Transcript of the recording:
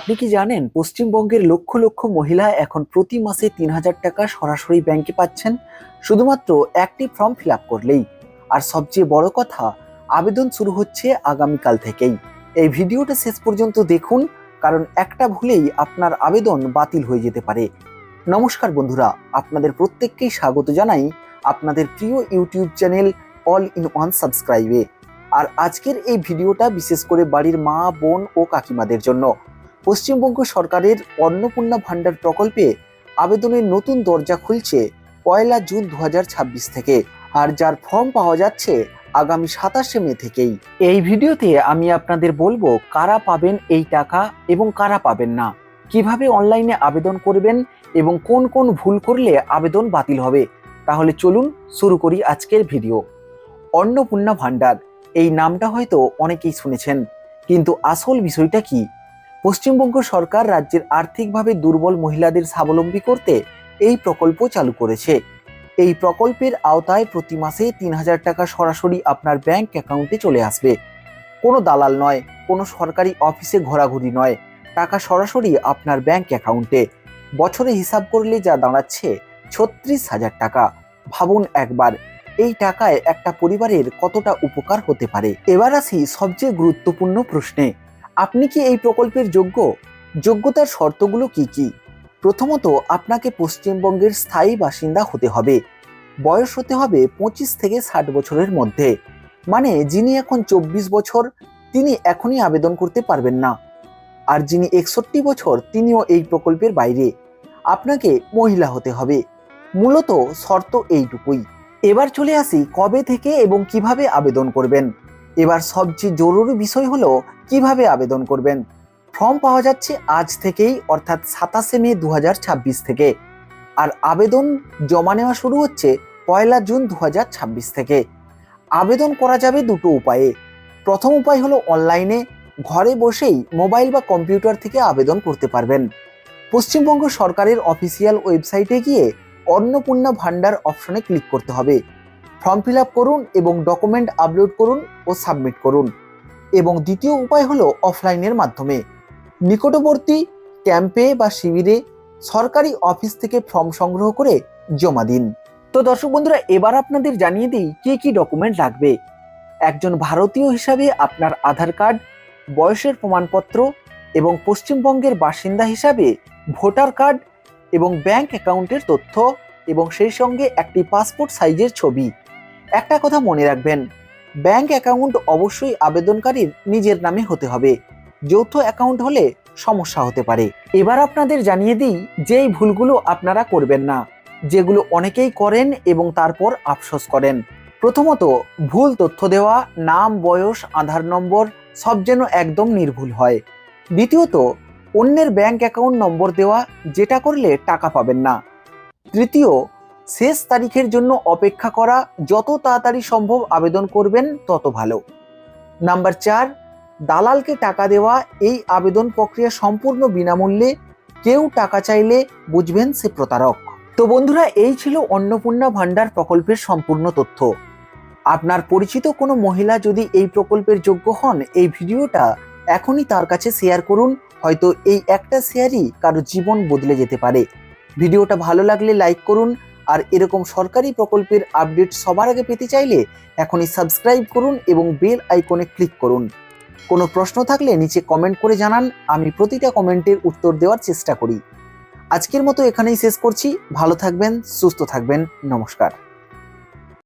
আপনি কি জানেন পশ্চিমবঙ্গের লক্ষ লক্ষ মহিলা এখন প্রতি মাসে ৩,০০০ টাকা সরাসরি ব্যাংকে পাচ্ছেন শুধুমাত্র একটি ফর্ম ফিল আপ করলেই। আর সবচেয়ে বড় কথা, আবেদন শুরু হচ্ছে আগামীকাল থেকেই। এই ভিডিওটা শেষ পর্যন্ত দেখুন, কারণ একটা ভুলেই আপনার আবেদন বাতিল হয়ে যেতে পারে। নমস্কার বন্ধুরা, আপনাদের প্রত্যেককেই স্বাগত জানাই আপনাদের প্রিয় YouTube channel all in one সাবস্ক্রাইবে। আর আজকের এই ভিডিওটা বিশেষ করে বাড়ির মা, বোন ও কাকিমাদের জন্য। পশ্চিমবঙ্গ সরকারের অন্নপূর্ণা ভান্ডার প্রকল্পে আবেদনের নতুন দরজা খুলছে 1 জুন 2026 থেকে, আর যার ফর্ম পাওয়া যাচ্ছে আগামী 27 মে থেকেই। এই ভিডিওতে আমি আপনাদের বলবো কারা পাবেন এই টাকা এবং কারা পাবেন না, কিভাবে অনলাইনে আবেদন করবেন এবং কোন কোন ভুল করলে আবেদন বাতিল হবে। তাহলে চলুন শুরু করি আজকের ভিডিও। অন্নপূর্ণা ভান্ডার, এই নামটা হয়তো অনেকেই শুনেছেন, কিন্তু আসল বিষয়টা কি? পশ্চিমবঙ্গ সরকার রাজ্যের আর্থিকভাবে দুর্বল মহিলাদের স্বাবলম্বী করতে এই প্রকল্প চালু করেছে। এই প্রকল্পের আওতায় প্রতি মাসে ৩,০০০ টাকা সরাসরি আপনার ব্যাংক অ্যাকাউন্টে চলে আসবে। কোনো দালাল নয়, কোনো সরকারি অফিসে ঘোরাঘুরি নয়, টাকা সরাসরি আপনার ব্যাংক অ্যাকাউন্টে। বছরে হিসাব করলে যা দাঁড়াচ্ছে ৩৬,০০০ টাকা। ভাবুন একবার, এই টাকায় একটা পরিবারের কতটা উপকার হতে পারে। এবার আসি সবচেয়ে গুরুত্বপূর্ণ প্রশ্নে, আপনি কি এই প্রকল্পের যোগ্য? যোগ্যতার শর্তগুলো কি কি? প্রথমত, আপনাকে পশ্চিমবঙ্গের স্থায়ী বাসিন্দা হতে হবে। বয়স হতে হবে 25 থেকে 60 বছরের মধ্যে। মানে যিনি এখন 24 বছর তিনি এখনই আবেদন করতে পারবেন না, আর যিনি 61 বছর তিনিও এই প্রকল্পের বাইরে। আপনাকে মহিলা হতে হবে। মূলত শর্ত এইটুকুই। এবার চলে আসি কবে থেকে এবং কিভাবে আবেদন করবেন। এবার সবচেয়ে জরুরি বিষয় হলো কিভাবে আবেদন করবেন। ফর্ম পাওয়া যাচ্ছে আজ থেকেই, অর্থাৎ 27 মে 2026 থেকে। আর আবেদন জমা নেওয়া শুরু হচ্ছে 1 জুন 2026 থেকে। আবেদন করা যাবে দুটো উপায়ে। প্রথম উপায় হলো অনলাইনে, ঘরে বসেই মোবাইল বা কম্পিউটার থেকে আবেদন করতে পারবেন। পশ্চিমবঙ্গ সরকারের অফিসিয়াল ওয়েবসাইটে গিয়ে অন্নপূর্ণা ভান্ডার অপশনে ক্লিক করতে হবে। ফর্ম ফিল আপ করুন এবং ডকুমেন্ট আপলোড করুন ও সাবমিট করুন। এবং দ্বিতীয় উপায় হলো অফলাইনের মাধ্যমে, নিকটবর্তী ক্যাম্পে বা শিবিরে সরকারি অফিস থেকে ফর্ম সংগ্রহ করে জমা দিন। তো দর্শক বন্ধুরা, এবার আপনাদের জানিয়ে দিই কি কি ডকুমেন্ট লাগবে। একজন ভারতীয় হিসাবে আপনার আধার কার্ড, বয়সের প্রমাণপত্র এবং পশ্চিমবঙ্গের বাসিন্দা হিসাবে ভোটার কার্ড এবং ব্যাংক অ্যাকাউন্টের তথ্য, এবং সেই সঙ্গে একটি পাসপোর্ট সাইজের ছবি। একটা কথা মনে রাখবেন, ব্যাংক অ্যাকাউন্ট অবশ্যই আবেদনকারীর নিজের নামে হতে হবে। যৌথ অ্যাকাউন্ট হলে সমস্যা হতে পারে। এবার আপনাদের জানিয়ে দিই যেই ভুলগুলো আপনারা করবেন না, যেগুলো অনেকেই করেন এবং তারপর আফসোস করেন। প্রথমত, ভুল তথ্য দেওয়া, নাম, বয়স, আধার নম্বর সব যেন একদম নির্ভুল হয়। দ্বিতীয়ত, অন্যের ব্যাংক অ্যাকাউন্ট নম্বর দেওয়া, যেটা করলে টাকা পাবেন না। তৃতীয়, শেষ তারিখের জন্য অপেক্ষা করা, যত তাড়াতাড়ি সম্ভব আবেদন করবেন তত ভালো। নাম্বার 4, দালালকে টাকা দেওয়া। এই আবেদন প্রক্রিয়া সম্পূর্ণ বিনামূল্যে, কেউ টাকা চাইলে বুঝবেন সে প্রতারক। তো বন্ধুরা, এই ছিল অন্নপূর্ণা ভান্ডার প্রকল্পের সম্পূর্ণ তথ্য। আপনার পরিচিত কোনো মহিলা যদি এই প্রকল্পের যোগ্য হন, এই ভিডিওটা এখনই তার কাছে শেয়ার করুন। হয়তো এই একটা শেয়ারই কারো জীবন বদলে যেতে পারে। ভিডিওটা ভালো লাগলে লাইক করুন, আর এরকম সরকারি প্রকল্পের আপডেট সবার আগে পেতে চাইলে এখনই সাবস্ক্রাইব করুন এবং বেল আইকনে ক্লিক করুন। কোনো প্রশ্ন থাকলে নিচে কমেন্ট করে জানান, আমি প্রতিটা কমেন্টের উত্তর দেওয়ার চেষ্টা করি। আজকের মতো এখানেই শেষ করছি। ভালো থাকবেন, সুস্থ থাকবেন, নমস্কার।